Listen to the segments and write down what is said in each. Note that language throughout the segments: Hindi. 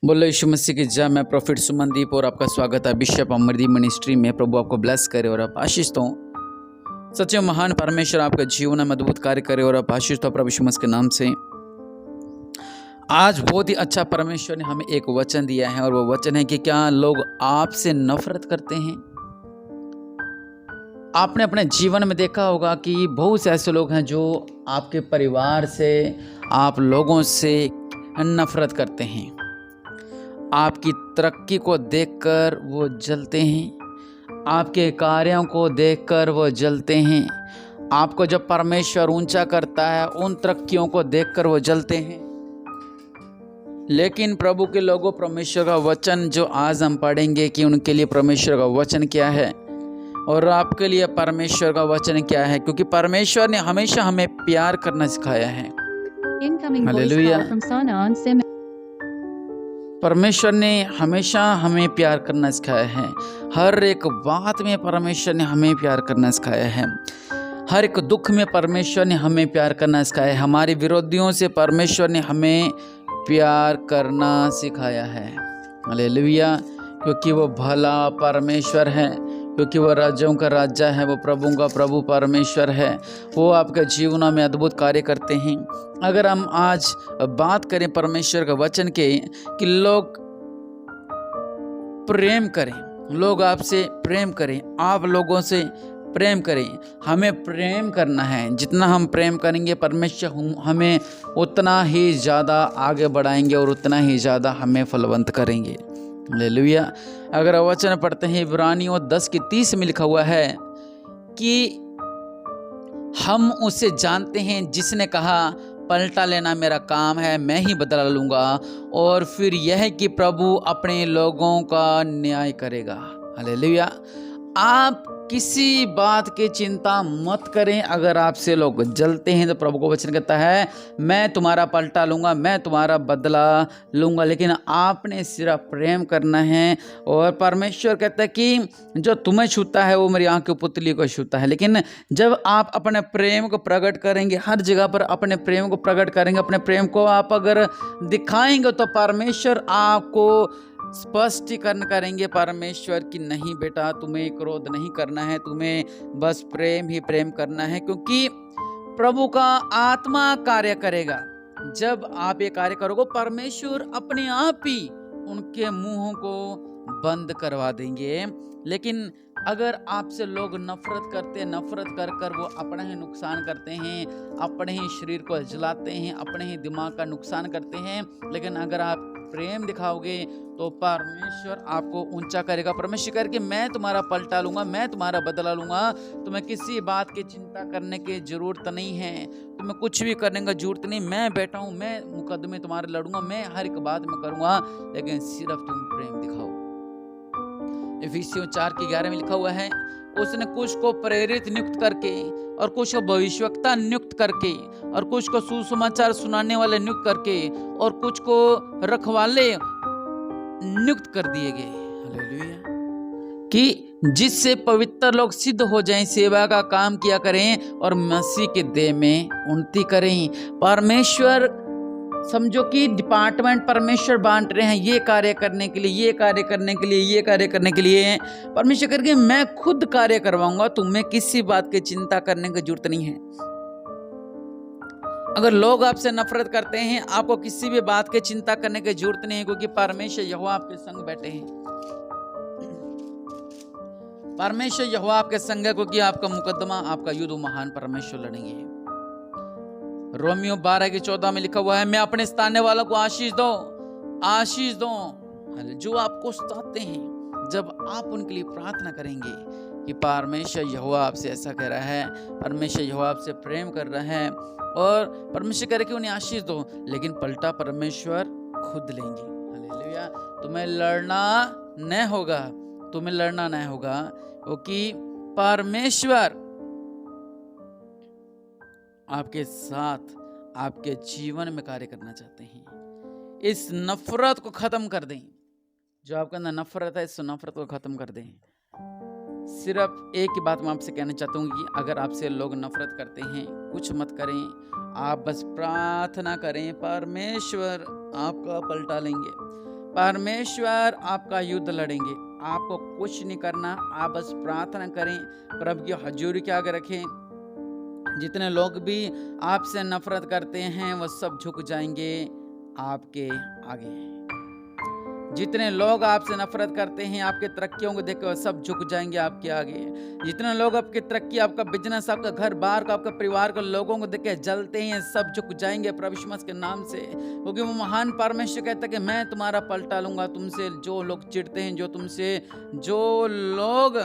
बोलो यीशु मसीह की जय। मैं प्रॉफिट सुमनदीप और आपका स्वागत है बिशप अमरदीप मिनिस्ट्री में। प्रभु आपको ब्लेस करे और आप आशीष दो। सच्चे महान परमेश्वर आपका जीवन में अद्भुत कार्य करे और आप आशीष दो प्रभु यीशु मसीह के नाम से। आज बहुत ही अच्छा परमेश्वर ने हमें एक वचन दिया है और वो वचन है कि क्या लोग आपसे नफरत करते हैं। आपने अपने जीवन में देखा होगा कि बहुत से ऐसे लोग हैं जो आपके परिवार से, आप लोगों से नफरत करते हैं। आपकी तरक्की को देखकर वो जलते हैं, आपके कार्यों को देखकर वो जलते हैं। आपको जब परमेश्वर ऊंचा करता है उन तरक्कियों को देखकर वो जलते हैं। लेकिन प्रभु के लोगों, परमेश्वर का वचन जो आज हम पढ़ेंगे कि उनके लिए परमेश्वर का वचन क्या है और आपके लिए परमेश्वर का वचन क्या है, क्योंकि परमेश्वर ने हमेशा हमें प्यार करना सिखाया है। हालेलुया। परमेश्वर ने हमेशा हमें प्यार करना सिखाया है। हर एक बात में परमेश्वर ने हमें प्यार करना सिखाया है। हर एक दुख में परमेश्वर ने हमें प्यार करना सिखाया है। हमारे विरोधियों से परमेश्वर ने हमें प्यार करना सिखाया है। हालेलुया। क्योंकि वो भला परमेश्वर है, क्योंकि वो राजाओं का राजा है, वो प्रभुओं का प्रभु परमेश्वर है। वो आपके जीवन में अद्भुत कार्य करते हैं। अगर हम आज बात करें परमेश्वर का वचन के कि लोग प्रेम करें, लोग आपसे प्रेम करें, आप लोगों से प्रेम करें। हमें प्रेम करना है। जितना हम प्रेम करेंगे परमेश्वर हमें उतना ही ज़्यादा आगे बढ़ाएंगे और उतना ही ज़्यादा हमें फलवंत करेंगे। हालेलुया। अगर वचन पढ़ते हैं इब्रानियों 10:30 में लिखा हुआ है कि हम उसे जानते हैं जिसने कहा पलटा लेना मेरा काम है, मैं ही बदला लूँगा। और फिर यह कि प्रभु अपने लोगों का न्याय करेगा। हालेलुया। आप किसी बात की चिंता मत करें। अगर आपसे लोग जलते हैं तो प्रभु को वचन कहता है मैं तुम्हारा पलटा लूँगा, मैं तुम्हारा बदला लूँगा। लेकिन आपने सिर्फ प्रेम करना है। और परमेश्वर कहता है कि जो तुम्हें छूता है वो मेरी आँख की पुतली को छूता है। लेकिन जब आप अपने प्रेम को प्रकट करेंगे, हर जगह पर अपने प्रेम को प्रकट करेंगे, अपने प्रेम को आप अगर दिखाएंगे तो परमेश्वर आपको स्पष्टीकरण करेंगे। परमेश्वर की नहीं बेटा, तुम्हें क्रोध नहीं करना है, तुम्हें बस प्रेम ही प्रेम करना है, क्योंकि प्रभु का आत्मा कार्य करेगा। जब आप ये कार्य करोगे परमेश्वर अपने आप ही उनके मुंहों को बंद करवा देंगे। लेकिन अगर आपसे लोग नफरत करते, नफरत कर कर वो अपना ही नुकसान करते हैं, अपने ही शरीर को जलाते हैं, अपने ही दिमाग का नुकसान करते हैं। लेकिन अगर आप प्रेम दिखाओगे तो परमेश्वर आपको ऊंचा करेगा। परमेश्वर करके मैं तुम्हारा पलटा लूंगा, मैं तुम्हारा बदला लूंगा। तुम्हें किसी बात की चिंता करने की जरूरत नहीं है, तुम्हें कुछ भी करने की जरूरत नहीं। मैं बैठा हूं, मैं मुकदमे तुम्हारे लड़ूंगा, मैं हर एक बात में करूंगा, लेकिन सिर्फ तुम प्रेम दिखाओ। इफिसियों 4:11 में लिखा हुआ है उसने कुछ को प्रेरित नियुक्त करके और कुछ को भविष्यवक्ता नियुक्त करके और कुछ को सुसमाचार सुनाने वाले नियुक्त करके और कुछ को रखवाले नियुक्त कर दिए गए। हालेलुया। कि जिससे पवित्र लोग सिद्ध हो जाएं, सेवा का काम किया करें और मसीह के देह में उन्नति करें। परमेश्वर समझो कि डिपार्टमेंट परमेश्वर बांट रहे हैं, ये कार्य करने के लिए, ये कार्य करने के लिए, ये कार्य करने के लिए। परमेश्वर करके मैं खुद कार्य करवाऊंगा, तुम्हें किसी बात की चिंता करने की जरूरत नहीं है। अगर लोग आपसे नफरत करते हैं, आपको किसी भी बात की चिंता करने की जरूरत नहीं है, क्योंकि परमेश्वर यहोवा आपके संग बैठे हैं। परमेश्वर यहोवा आपके संग है, क्योंकि आपका मुकदमा, आपका युद्ध महान परमेश्वर लड़ेंगे। रोमियो 12:14 में लिखा हुआ है मैं अपने सताने वालों को आशीष दो, आशीष दो जो आपको सताते हैं। जब आप उनके लिए प्रार्थना करेंगे कि परमेश्वर यहोवा आपसे ऐसा कह रहा है, परमेश्वर यहोवा आपसे प्रेम कर रहा है और परमेश्वर कह रहे कि उन्हें आशीष दो, लेकिन पलटा परमेश्वर खुद लेंगे। हालेलुया। तुम्हें लड़ना नहीं होगा, तुम्हें लड़ना नहीं होगा, क्योंकि परमेश्वर आपके साथ आपके जीवन में कार्य करना चाहते हैं। इस नफरत को खत्म कर दें। जो आपके अंदर नफरत है, इस नफरत को खत्म कर दें। सिर्फ एक ही बात मैं आपसे कहना चाहता हूँ कि अगर आपसे लोग नफरत करते हैं, कुछ मत करें, आप बस प्रार्थना करें, परमेश्वर आपका पलटा लेंगे। परमेश्वर आपका युद्ध लड़ेंगे। आपको कुछ नहीं करना, आप बस प्रार्थना करें, प्रभु की हजूरी के आगे रखें। जितने लोग भी आपसे नफरत करते हैं वो सब झुक जाएंगे आपके आगे। जितने लोग आपसे नफरत करते हैं, आपके तरक्कियों को देखकर वो सब झुक जाएंगे आपके आगे। जितने लोग आपकी तरक्की, आपका बिजनेस, आपका घर बार का, आपका परिवार के लोगों को देख के जलते हैं, सब झुक जाएंगे प्रभु यीशु मसीह के नाम से। क्योंकि वो महान परमेश्वर कहता है कि मैं तुम्हारा पलटा लूंगा। तुमसे जो लोग चिढ़ते हैं, जो लोग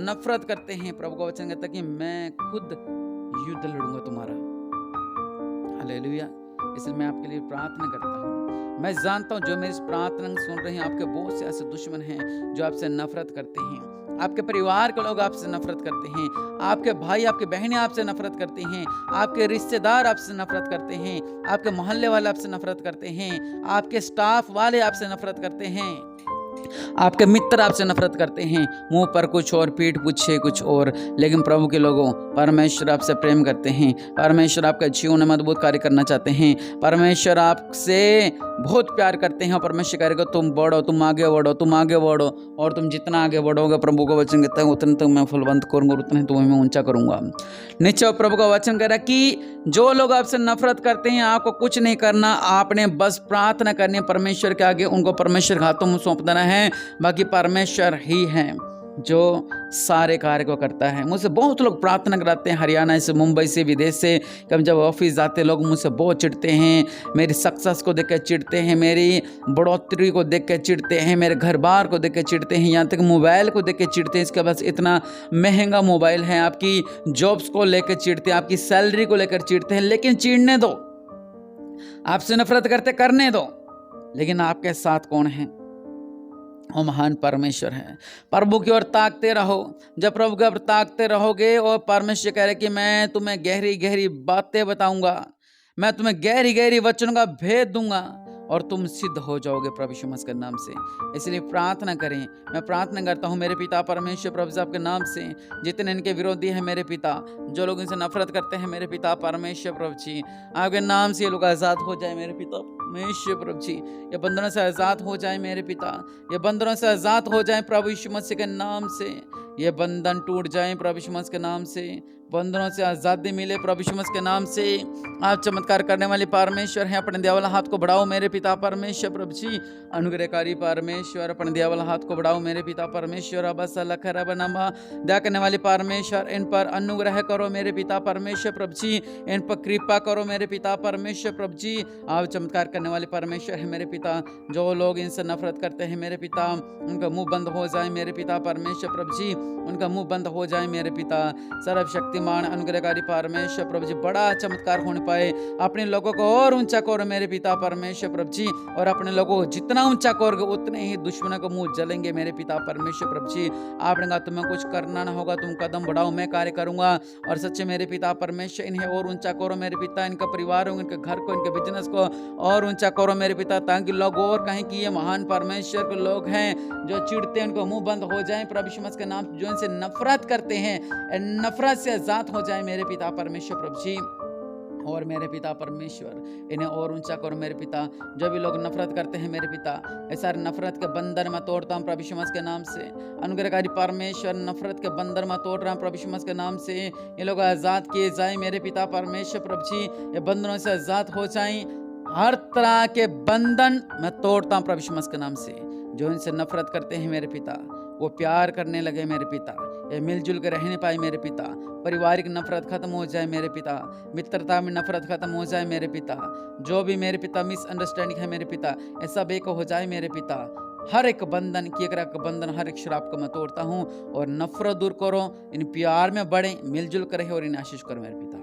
नफरत करते हैं, प्रभु का वचन कहता है कि मैं खुद युद्ध लड़ूंगा तुम्हारा। हालेलुया। इसलिए मैं आपके लिए प्रार्थना करता हूँ। मैं जानता हूँ जो मेरी इस प्रार्थना सुन रहे हैं, आपके बहुत से ऐसे दुश्मन हैं जो आपसे नफरत करते हैं। आपके परिवार के लोग आपसे नफरत करते हैं, आपके भाई आपके बहनें आपसे नफरत करते हैं, आपके रिश्तेदार आपसे नफरत करते हैं, आपके मोहल्ले वाले आपसे नफरत करते हैं, आपके स्टाफ वाले आपसे नफरत करते हैं, आपके मित्र आपसे नफरत करते हैं। मुंह पर कुछ और, पीठ पीछे कुछ और। लेकिन प्रभु के लोगों, परमेश्वर आपसे प्रेम करते हैं। परमेश्वर आपके जीवन में अद्भुत कार्य करना चाहते हैं। परमेश्वर आपसे बहुत प्यार करते हैं। परमेश्वर कहेगा तुम बढ़ो, तुम आगे बढ़ो, तुम आगे बढ़ो। और तुम जितना आगे बढ़ोगे, प्रभु का वचन कहता है उतना तो मैं फलवंत करूंगा और उतना तुम्हें मैं ऊंचा करूंगा। नीचे प्रभु का वचन कह रहा है कि जो लोग आपसे नफरत करते हैं, आपको कुछ नहीं करना, आपने बस प्रार्थना करनी है परमेश्वर के आगे। उनको परमेश्वर के हाथों में सौंप देना है। बाकी परमेश्वर ही है जो सारे कार्य को करता है। मुझसे बहुत लोग प्रार्थना कराते हैं, हरियाणा से, मुंबई से, विदेश से। कभी जब ऑफिस जाते लोग मुझसे बहुत चिढ़ते हैं, मेरी सक्सेस को देख कर चिढ़ते हैं, मेरी बढ़ोतरी को देख कर चिढ़ते हैं, मेरे घर बार को देख कर चिढ़ते हैं, यहाँ तक मोबाइल को देख कर चिढ़ते हैं। इसके पास इतना महंगा मोबाइल है। आपकी जॉब्स को लेकर चिढ़ते हैं, आपकी सैलरी को लेकर चिढ़ते हैं। लेकिन चिढ़ने दो, आपसे नफरत करते करने दो। लेकिन आपके साथ कौन है? वो महान परमेश्वर है। प्रभु की ओर ताकते रहो। जब प्रभु की ओर ताकते रहोगे और परमेश्वर कह रहे कि मैं तुम्हें गहरी गहरी बातें बताऊंगा, मैं तुम्हें गहरी गहरी वचनों का भेद दूंगा और तुम सिद्ध हो जाओगे प्रभु यीशु मसीह के नाम से। इसलिए प्रार्थना करें। मैं प्रार्थना करता हूँ मेरे पिता परमेश्वर प्रभु साहब के नाम से, जितने इनके विरोधी हैं मेरे पिता, जो लोग इनसे नफरत करते हैं मेरे पिता परमेश्वर प्रभु जी, आपके नाम से ये लोग आज़ाद हो जाए मेरे पिता परमेश्वर प्रभु जी। ये बंधनों से आज़ाद हो जाए मेरे पिता, ये बंधनों से आज़ाद हो जाए प्रभु यीशु मसीह के नाम से। ये बंधन टूट जाए प्रभु यीशु मसीह के नाम से। बंधनों से आज़ादी मिले प्रभु यीशु मसीह के नाम से। आप चमत्कार करने वाले परमेश्वर हैं। अपने दिया वाला हाथ को बढ़ाओ मेरे पिता परमेश्वर प्रभु जी। अनुग्रहकारी परमेश्वर, अपने दिया वाला हाथ को बढ़ाओ मेरे पिता परमेश्वर। बस लखरा बनमा दया करने वाले परमेश्वर, इन पर अनुग्रह करो मेरे पिता परमेश्वर प्रभु जी। इन पर कृपा करो मेरे पिता परमेश्वर प्रभु जी। आप चमत्कार करने वाले परमेश्वर है मेरे पिता। जो लोग इनसे नफरत करते हैं मेरे पिता, उनका मुंह बंद हो जाए मेरे पिता परमेश्वर प्रभु जी। उनका मुंह बंद हो जाए मेरे पिता। सर्वशक्तिमान अनुग्रहकारी परमेश्वर प्रभु जी, बड़ा चमत्कार होने पाए। अपने लोगों को और ऊंचा करो मेरे पिता परमेश्वर प्रभु जी। और अपने लोगों को जितना ऊंचा करोगे उतने ही दुश्मनों को मुंह जलेंगे मेरे पिता परमेश्वर प्रभु जी। आपने कहा तुम्हें कुछ करना ना होगा, तुम कदम बढ़ाओ, मैं कार्य करूंगा। और सच्चे मेरे पिता परमेश्वर, इन्हें और ऊंचा करो मेरे पिता। इनका परिवार हो, इनके घर को, इनके बिजनेस को और ऊंचा करो मेरे पिता, ताकि लोग और कहें कि ये महान परमेश्वर के लोग हैं। जो चिढ़ते हैं उनको मुंह बंद हो जाए प्रभु यीशु मसीह के नाम। जो इनसे नफरत करते हैं, नफरत से आजाद हो जाए मेरे पिता परमेश्वर प्रभु जी। और मेरे पिता परमेश्वर, इन्हें और ऊंचा करो मेरे पिता। जो भी लोग नफरत करते हैं मेरे पिता, ऐसा सारे नफरत के बंधन में तोड़ता हूँ प्रभु यीशु मसीह के नाम से। अनुग्रहकारी परमेश्वर, नफरत के बंधन में तोड़ रहा हूँ प्रभु यीशु मसीह के नाम से। ये लोग आज़ाद किए जाए मेरे पिता परमेश्वर प्रभु जी। ये बंधनों से आज़ाद हो जाए। हर तरह के बंधन मैं तोड़ता हूँ प्रभु यीशु मसीह के नाम से। जो इनसे नफरत करते हैं मेरे पिता, वो प्यार करने लगे मेरे पिता। ये मिलजुल कर रहने पाए मेरे पिता। पारिवारिक नफरत खत्म हो जाए मेरे पिता। मित्रता में नफरत खत्म हो जाए मेरे पिता। जो भी मेरे पिता मिसअंडरस्टैंडिंग है मेरे पिता, ये सब एक हो जाए मेरे पिता। हर एक बंधन, किए का बंधन, हर एक श्राप को मैं तोड़ता हूँ। और नफरत दूर करो, इन प्यार में बढ़े, मिलजुल कर रहे और इन आशीष करो मेरे पिता।